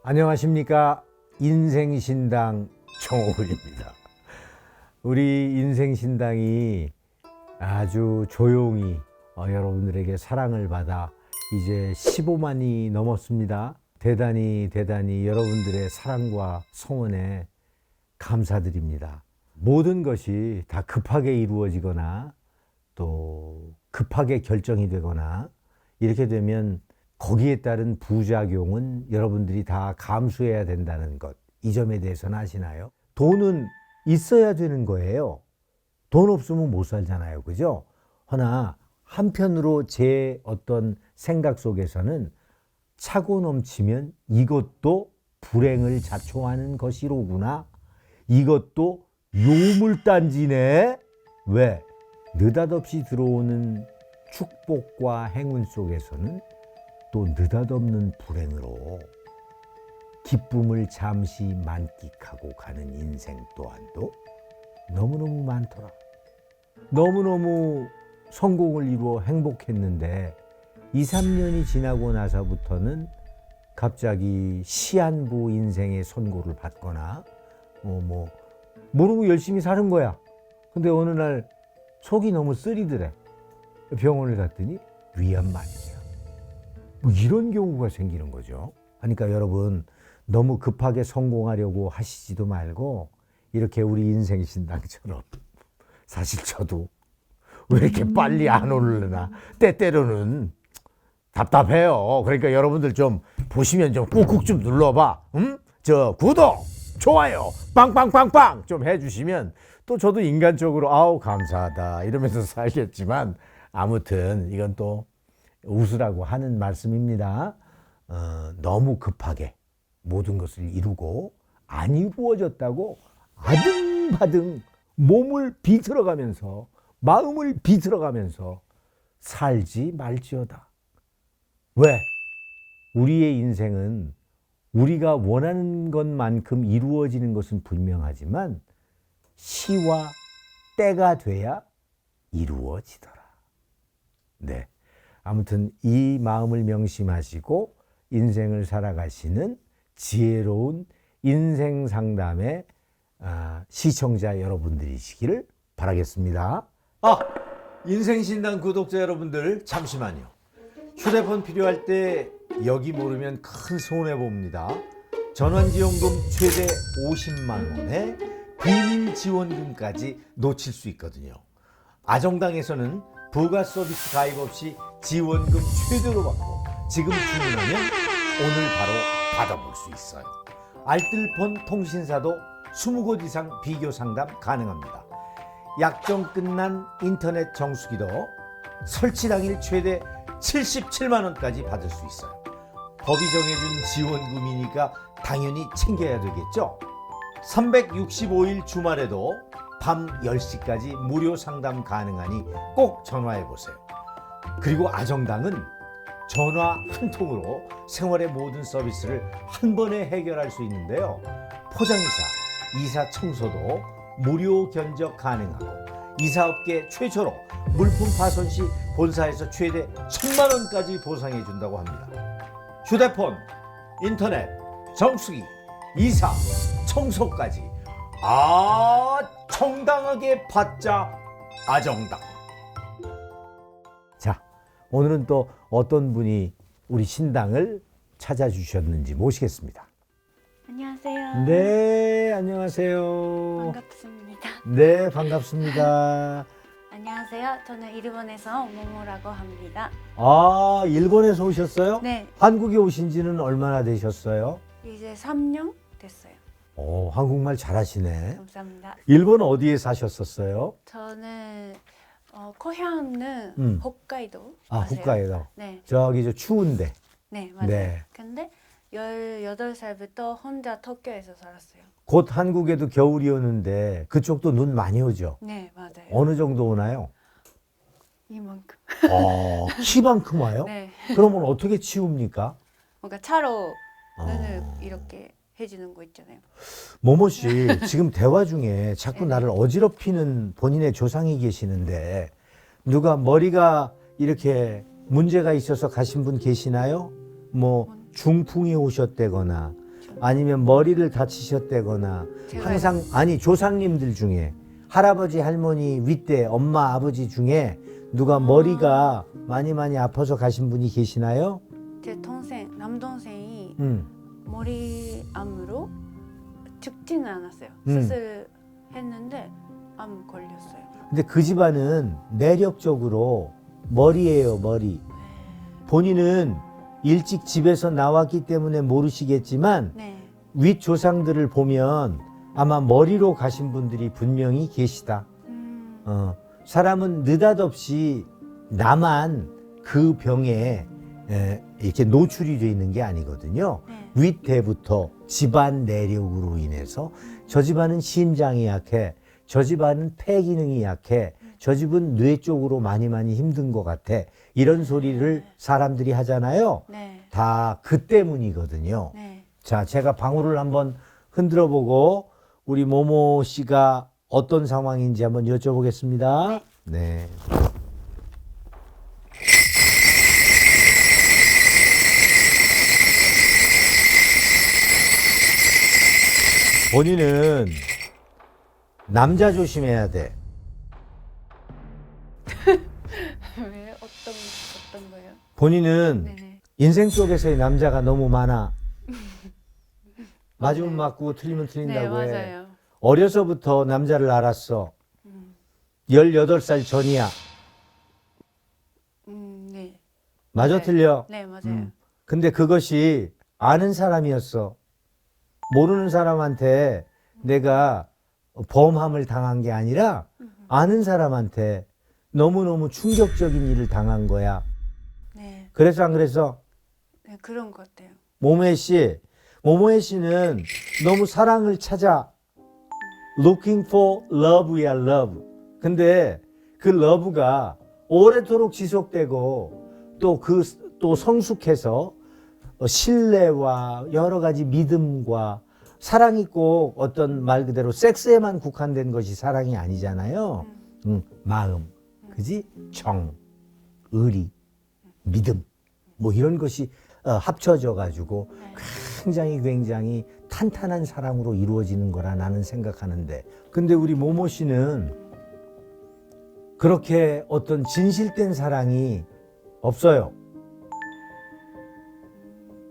안녕하십니까. 인생신당 정호근입니다. 우리 인생신당이 아주 조용히 여러분들에게 사랑을 받아 이제 15만이 넘었습니다. 대단히 여러분들의 사랑과 성원에 감사드립니다. 모든 것이 다 급하게 이루어지거나 또 급하게 결정이 되거나 이렇게 되면 거기에 따른 부작용은 여러분들이 다 감수해야 된다는 것, 이 점에 대해서는 아시나요? 돈은 있어야 되는 거예요. 돈 없으면 못 살잖아요. 그죠? 허나 한편으로 제 어떤 생각 속에서는 차고 넘치면 이것도 불행을 자초하는 것이로구나. 이것도 요물단지네. 왜? 느닷없이 들어오는 축복과 행운 속에서는 또 느닷없는 불행으로 기쁨을 잠시 만끽하고 가는 인생 또한도 너무너무 많더라. 너무너무 성공을 이루어 행복했는데 2, 3년이 지나고 나서부터는 갑자기 시한부 인생의 선고를 받거나 모르고 열심히 사는 거야. 근데 어느 날 속이 너무 쓰리더래. 병원을 갔더니 위암만이야. 이런 경우가 생기는 거죠. 그러니까 여러분 너무 급하게 성공하려고 하시지도 말고 이렇게 우리 인생신당처럼 사실 저도 왜 이렇게 빨리 안 오르려나 때때로는 답답해요. 그러니까 여러분들 좀 보시면 좀 꾹꾹 좀 눌러봐. 저 구독, 좋아요, 빵빵빵빵 좀 해주시면 또 저도 인간적으로 아우 감사하다 이러면서 살겠지만 아무튼 이건 또 웃으라고 하는 말씀입니다. 너무 급하게 모든 것을 이루고 안 이루어졌다고 아등바등 몸을 비틀어가면서 마음을 비틀어가면서 살지 말지어다. 왜? 우리의 인생은 우리가 원하는 것만큼 이루어지는 것은 분명하지만 시와 때가 돼야 이루어지더라. 네. 아무튼 이 마음을 명심하시고 인생을 살아가시는 지혜로운 인생 상담의 시청자 여러분들이시기를 바라겠습니다. 인생신당 구독자 여러분들 잠시만요. 휴대폰 필요할 때 여기 모르면 큰 손해봅니다. 전환지원금 최대 50만 원에 비밀지원금까지 놓칠 수 있거든요. 아정당에서는 부가 서비스 가입 없이 지원금 최대로 받고 지금 주문하면 오늘 바로 받아볼 수 있어요. 알뜰폰 통신사도 20곳 이상 비교 상담 가능합니다. 약정 끝난 인터넷 정수기도 설치 당일 최대 77만 원까지 받을 수 있어요. 법이 정해준 지원금이니까 당연히 챙겨야 되겠죠. 365일 주말에도 밤 10시까지 무료 상담 가능하니 꼭 전화해 보세요. 그리고 아정당은 전화 한 통으로 생활의 모든 서비스를 한 번에 해결할 수 있는데요. 포장이사, 이사 청소도 무료 견적 가능하고 이사업계 최초로 물품 파손 시 본사에서 최대 1,000만 원까지 보상해 준다고 합니다. 휴대폰, 인터넷, 정수기, 이사, 청소까지 정당하게 받자 아정당. 자, 오늘은 또 어떤 분이 우리 신당을 찾아주셨는지 모시겠습니다. 안녕하세요. 네, 안녕하세요. 반갑습니다. 네, 반갑습니다. 안녕하세요. 저는 일본에서 모모라고 합니다. 일본에서 오셨어요? 네, 한국에 오신 지는 얼마나 되셨어요? 이제 3년 됐어요. 한국말 잘하시네. 감사합니다. 일본 어디에 사셨었어요? 저는 고향은 홋카이도. 아세요? 홋카이도. 네, 저기 저 추운데. 네, 맞아요. 네. 근데 18살부터 혼자 도쿄에서 살았어요. 곧 한국에도 겨울이 오는데 그쪽도 눈 많이 오죠? 네, 맞아요. 어느 정도 오나요? 이만큼. 키만큼 와요? 네, 그러면 어떻게 치웁니까? 뭔가 차로 눈을 이렇게 해주는 거 있잖아요. 모모 씨, 지금 대화 중에 자꾸 네. 나를 어지럽히는 본인의 조상이 계시는데 누가 머리가 이렇게 문제가 있어서 가신 분 계시나요? 뭐 중풍이 오셨다거나 아니면 머리를 다치셨다거나 제가요? 항상 아니 조상님들 중에 할아버지 할머니 윗대 엄마 아버지 중에 누가 머리가 많이 아파서 가신 분이 계시나요? 제 동생 남동생이 음. 머리암으로 죽지는 않았어요. 음. 수술했는데 암 걸렸어요. 근데 그 집안은 내력적으로 머리예요, 머리. 본인은 일찍 집에서 나왔기 때문에 모르시겠지만 네. 윗 조상들을 보면 아마 머리로 가신 분들이 분명히 계시다. 사람은 느닷없이 나만 그 병에 이렇게 노출이 되어 있는 게 아니거든요. 네. 윗대부터 집안 내력으로 인해서 저 집안은 심장이 약해, 저 집안은 폐 기능이 약해, 저 집은 뇌 쪽으로 많이 힘든 것 같아. 이런 소리를 사람들이 하잖아요. 네. 다 그 때문이거든요. 네. 자, 제가 방울을 한번 흔들어 보고 우리 모모 씨가 어떤 상황인지 한번 여쭤보겠습니다. 네. 본인은 남자 조심해야 돼. 왜 어떤 거요? 본인은 네네. 인생 속에서의 남자가 너무 많아. 맞으면 맞고 틀리면 네 틀린다고 해. 맞아요. 어려서부터 남자를 알았어. 18살 전이야. 네. 맞아 네. 틀려? 네 맞아요. 근데 그것이 아는 사람이었어. 모르는 사람한테 내가 범함을 당한 게 아니라 아는 사람한테 너무너무 충격적인 일을 당한 거야. 네. 그래서 안 그래서? 네 그런 것 같아요. 모모에 씨는 너무 사랑을 찾아. Looking for love야, love. 근데 그 love가 오래도록 지속되고 또 성숙해서 신뢰와 여러 가지 믿음과 사랑이 꼭 어떤 말 그대로 섹스에만 국한된 것이 사랑이 아니잖아요. 마음, 그지? 정, 의리, 믿음, 뭐 이런 것이 합쳐져 가지고 굉장히 탄탄한 사랑으로 이루어지는 거라 나는 생각하는데, 근데 우리 모모 씨는 그렇게 어떤 진실된 사랑이 없어요.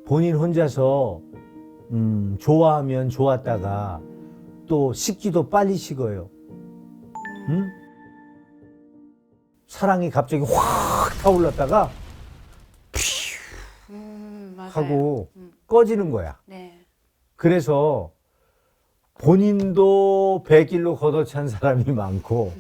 본인 혼자서 좋아하면 좋았다가 또 식기도 빨리 식어요. 응? 사랑이 갑자기 확 타올랐다가 맞아요. 하고 꺼지는 거야. 네. 그래서 본인도 100일로 걷어찬 사람이 많고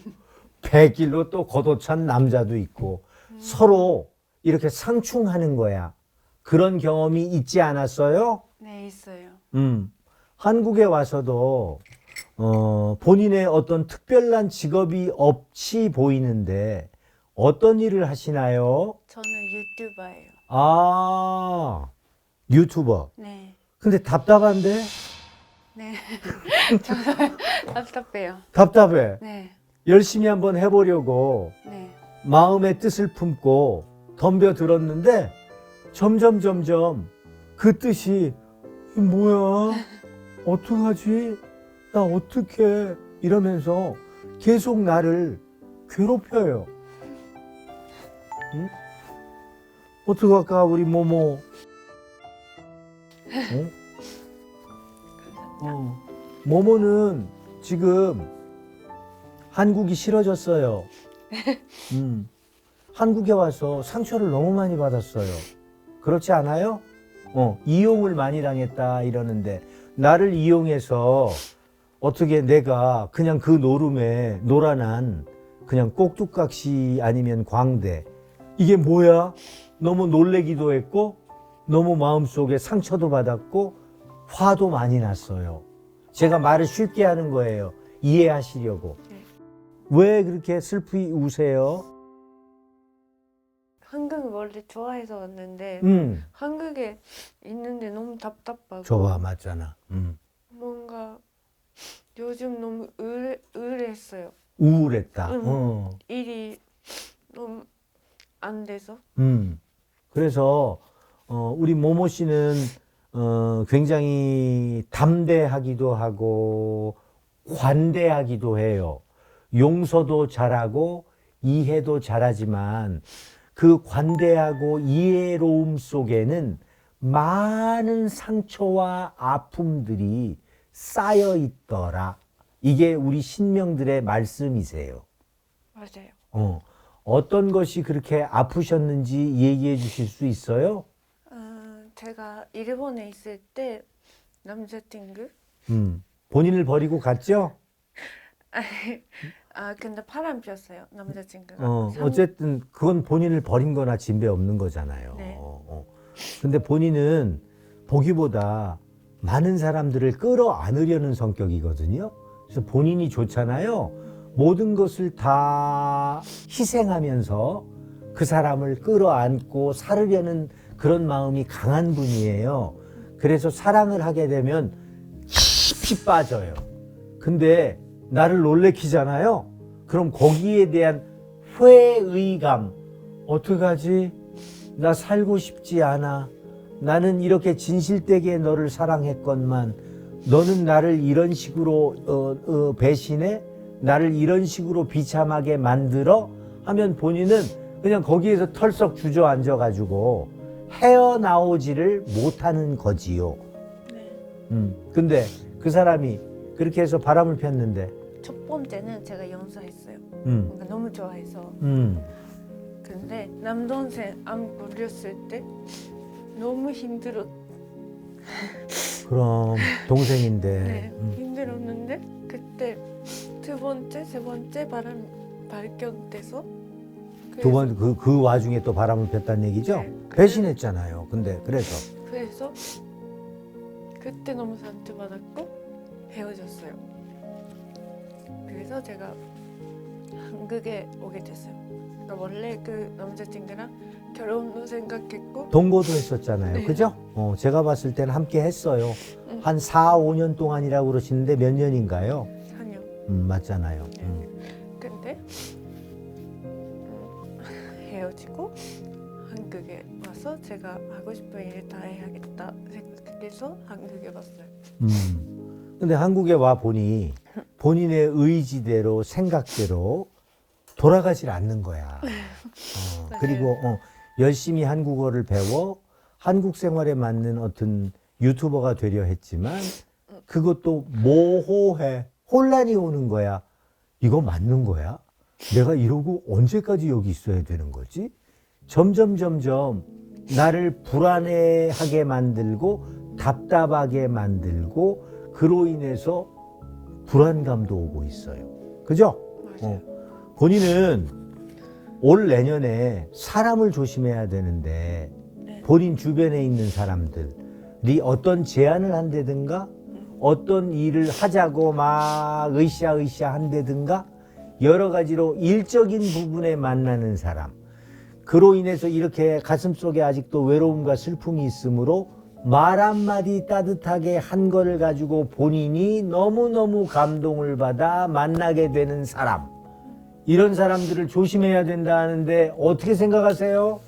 100일로 또 걷어찬 남자도 있고 서로 이렇게 상충하는 거야. 그런 경험이 있지 않았어요? 네 있어요. 한국에 와서도 본인의 어떤 특별한 직업이 없이 보이는데 어떤 일을 하시나요? 저는 유튜버예요. 아, 유튜버. 네. 근데 답답한데? 네. 저는 답답해요. 답답해. 네. 열심히 한번 해보려고 네. 마음의 뜻을 품고 덤벼들었는데 점점 그 뜻이 뭐야? 어떡하지? 나 어떡해? 이러면서 계속 나를 괴롭혀요. 응? 어떡할까 우리 모모? 응? 모모는 지금 한국이 싫어졌어요. 한국에 와서 상처를 너무 많이 받았어요. 그렇지 않아요? 이용을 많이 당했다 이러는데 나를 이용해서 어떻게 내가 그냥 그 노름에 노란한 그냥 꼭두각시 아니면 광대 이게 뭐야? 너무 놀래기도 했고 너무 마음속에 상처도 받았고 화도 많이 났어요. 제가 말을 쉽게 하는 거예요. 이해하시려고. 왜 그렇게 슬프게 우세요? 한국 원래 좋아해서 왔는데 한국에 있는데 너무 답답하고 좋아, 맞잖아. 뭔가 요즘 너무 우울했어요. 우울했다. 일이 너무 안 돼서. 그래서 우리 모모 씨는 굉장히 담대하기도 하고 관대하기도 해요. 용서도 잘하고 이해도 잘하지만 그 관대하고 이해로움 속에는 많은 상처와 아픔들이 쌓여 있더라. 이게 우리 신명들의 말씀이세요. 맞아요. 어떤 것이 그렇게 아프셨는지 얘기해 주실 수 있어요? 제가 일본에 있을 때 남자친구 본인을 버리고 갔죠? 근데 바람 피웠어요 남자친구가. 어쨌든 그건 본인을 버린 거나 진배 없는 거잖아요. 네. 근데 본인은 보기보다 많은 사람들을 끌어안으려는 성격이거든요. 그래서 본인이 좋잖아요. 모든 것을 다 희생하면서 그 사람을 끌어안고 살으려는 그런 마음이 강한 분이에요. 그래서 사랑을 하게 되면 깊이 빠져요. 근데 나를 놀래키잖아요. 그럼 거기에 대한 회의감, 어떡하지? 나 살고 싶지 않아. 나는 이렇게 진실되게 너를 사랑했건만 너는 나를 이런 식으로 배신해? 나를 이런 식으로 비참하게 만들어? 하면 본인은 그냥 거기에서 털썩 주저앉아가지고 헤어나오지를 못하는 거지요. 네. 근데 그 사람이 그렇게 해서 바람을 폈는데 첫 번째는 제가 용서했어요. 음. 뭔가 너무 좋아해서. 근데 남동생 암 걸렸을 때 너무 힘들었. 그럼 동생인데 네, 힘들었는데 그때 두 번째, 세 번째 바람 발견돼서 두 번 그 와중에 또 바람을 폈다는 얘기죠? 네. 배신했잖아요. 근데 그래서 그래서 그때 너무 상처받았고 헤어졌어요. 그래서 제가 한국에 오게 됐어요. 그러니까 원래 그 남자친구랑 결혼도 생각했고 동거도 했었잖아요. 네. 그죠? 제가 봤을 때는 함께 했어요. 한 4, 5년 동안이라고 그러시는데 몇 년인가요? 4년. 맞잖아요. 근데 헤어지고 한국에 와서 제가 하고 싶은 일을 다 해야겠다 생각해서 한국에 왔어요. 근데 한국에 와 보니 본인의 의지대로 생각대로 돌아가질 않는 거야. 그리고 열심히 한국어를 배워 한국 생활에 맞는 어떤 유튜버가 되려 했지만 그것도 모호해. 혼란이 오는 거야. 이거 맞는 거야? 내가 이러고 언제까지 여기 있어야 되는 거지? 점점 나를 불안해하게 만들고 답답하게 만들고 그로 인해서 불안감도 오고 있어요. 그죠? 맞아요. 본인은 올 내년에 사람을 조심해야 되는데 네. 본인 주변에 있는 사람들이 어떤 제안을 한다든가 어떤 일을 하자고 막 으쌰으쌰 한다든가 여러 가지로 일적인 부분에 만나는 사람, 그로 인해서 이렇게 가슴속에 아직도 외로움과 슬픔이 있으므로 말 한마디 따뜻하게 한 거를 가지고 본인이 너무너무 감동을 받아 만나게 되는 사람, 이런 사람들을 조심해야 된다 하는데 어떻게 생각하세요?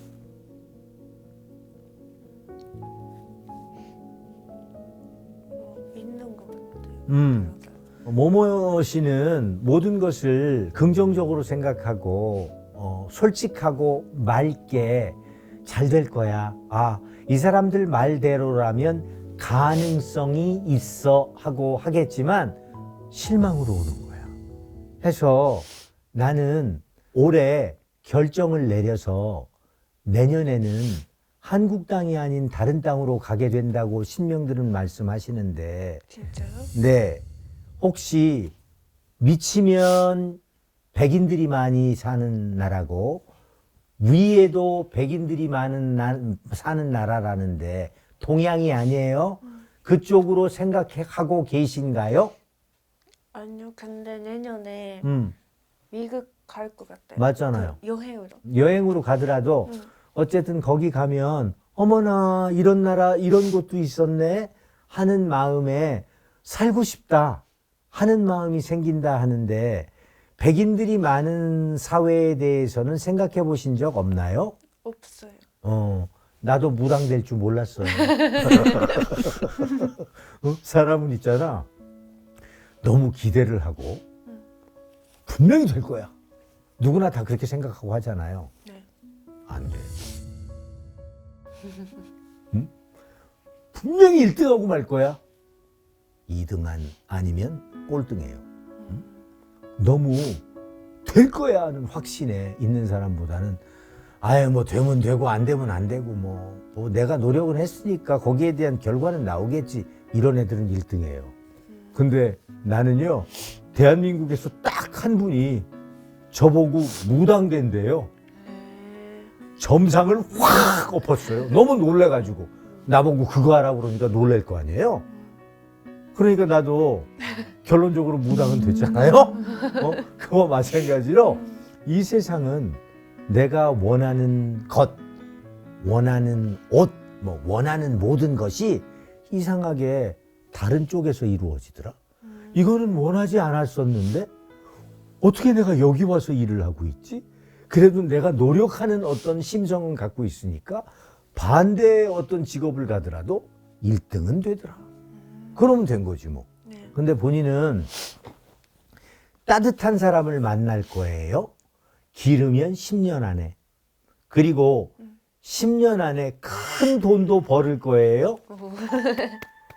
있는 것 같아요. 모모 씨는 모든 것을 긍정적으로 생각하고 솔직하고 맑게 잘 될 거야. 이 사람들 말대로라면 가능성이 있어 하고 하겠지만 실망으로 오는 거야. 해서 나는 올해 결정을 내려서 내년에는 한국 땅이 아닌 다른 땅으로 가게 된다고 신명들은 말씀하시는데, 진짜요? 네, 혹시 미치면 백인들이 많이 사는 나라고 위에도 백인들이 사는 나라라는데 동양이 아니에요? 그쪽으로 생각하고 계신가요? 아니요. 근데 내년에 미국 갈 것 같아요. 맞잖아요. 그 여행으로. 여행으로 가더라도 어쨌든 거기 가면 어머나 이런 나라 이런 곳도 있었네 하는 마음에 살고 싶다 하는 마음이 생긴다 하는데, 백인들이 많은 사회에 대해서는 생각해 보신 적 없나요? 없어요. 나도 무당될 줄 몰랐어요. 사람은 있잖아. 너무 기대를 하고 분명히 될 거야. 누구나 다 그렇게 생각하고 하잖아요. 네. 안 돼. 응? 분명히 1등하고 말 거야. 2등 아니면 꼴등이에요. 응? 너무 될 거야 하는 확신에 있는 사람보다는 아예 뭐 되면 되고 안 되면 안 되고 뭐 내가 노력은 했으니까 거기에 대한 결과는 나오겠지. 이런 애들은 1등이에요. 근데 나는요, 대한민국에서 딱 한 분이 저보고 무당된대요. 점상을 확 엎었어요. 너무 놀래가지고. 나보고 그거 하라고 그러니까 놀랄 거 아니에요? 그러니까 나도 결론적으로 무당은 됐잖아요? 그와 마찬가지로 이 세상은 내가 원하는 것, 원하는 옷, 원하는 모든 것이 이상하게 다른 쪽에서 이루어지더라. 이거는 원하지 않았었는데 어떻게 내가 여기 와서 일을 하고 있지? 그래도 내가 노력하는 어떤 심성은 갖고 있으니까 반대의 어떤 직업을 가더라도 1등은 되더라. 그러면 된 거지 뭐. 네. 근데 본인은 따뜻한 사람을 만날 거예요. 기르면 10년 안에. 그리고 10년 안에 큰 돈도 벌을 거예요.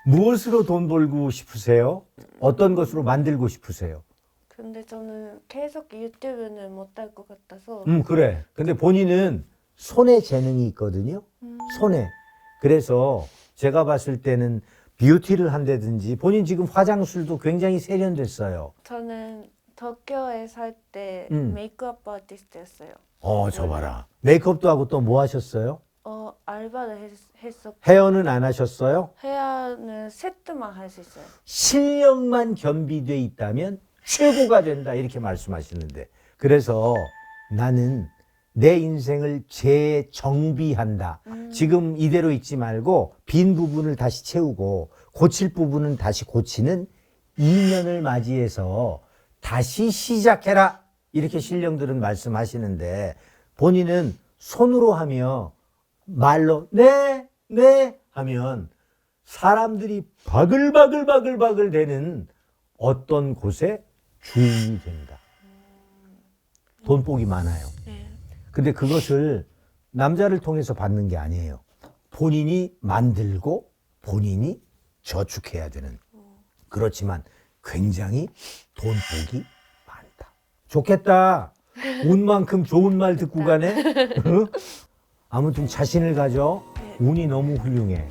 무엇으로 돈 벌고 싶으세요? 어떤 것으로 만들고 싶으세요? 근데 저는 계속 유튜브는 못 할 것 같아서 그래. 근데 본인은 손에 재능이 있거든요. 손에. 그래서 제가 봤을 때는 뷰티를 한다든지 본인 지금 화장술도 굉장히 세련됐어요. 저는 도쿄에 살 때 메이크업 아티스트였어요. 저 봐라. 메이크업도 하고 또 뭐 하셨어요? 알바를 했었고 헤어는 안 하셨어요? 헤어는 세트만 할 수 있어요. 실력만 겸비돼 있다면 최고가 된다 이렇게 말씀하시는데 그래서 나는 내 인생을 재정비한다. 지금 이대로 있지 말고 빈 부분을 다시 채우고 고칠 부분은 다시 고치는 2년을 맞이해서 다시 시작해라. 이렇게 신령들은 말씀하시는데 본인은 손으로 하며 말로 네 하면 사람들이 바글바글 되는 어떤 곳에 주인이 된다. 돈복이 많아요. 네. 근데 그것을 남자를 통해서 받는 게 아니에요. 본인이 만들고 본인이 저축해야 되는. 그렇지만 굉장히 돈복이 많다. 좋겠다. 운만큼 좋은 말 듣고 가네. 아무튼 자신을 가져. 운이 너무 훌륭해.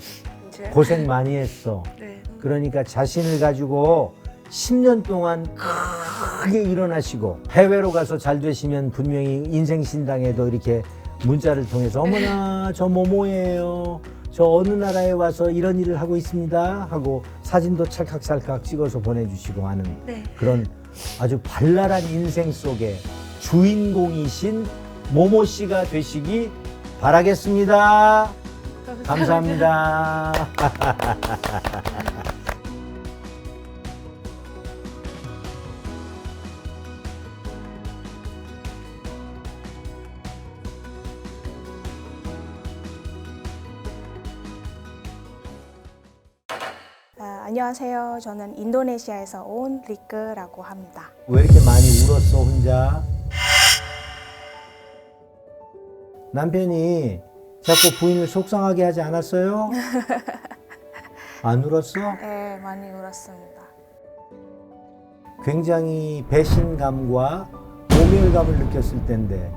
이제 고생 많이 했어. 네. 그러니까 자신을 가지고 10년 동안 크게 일어나시고 해외로 가서 잘 되시면 분명히 인생신당에도 이렇게 문자를 통해서 어머나 저 뭐뭐예요. 저 어느 나라에 와서 이런 일을 하고 있습니다 하고 사진도 찰칵찰칵 찍어서 보내주시고 하는 네. 그런 아주 발랄한 인생 속에 주인공이신 모모 씨가 되시기 바라겠습니다. 감사합니다. 안녕하세요. 저는 인도네시아에서 온 리크라고 합니다. 왜 이렇게 많이 울었어 혼자? 남편이 자꾸 부인을 속상하게 하지 않았어요? 안 울었어? 네, 많이 울었습니다. 굉장히 배신감과 모멸감을 느꼈을 텐데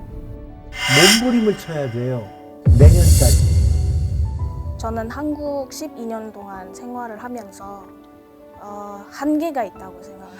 몸부림을 쳐야 돼요. 내년까지. 저는 한국 12년 동안 생활을 하면서 한계가 있다고 생각을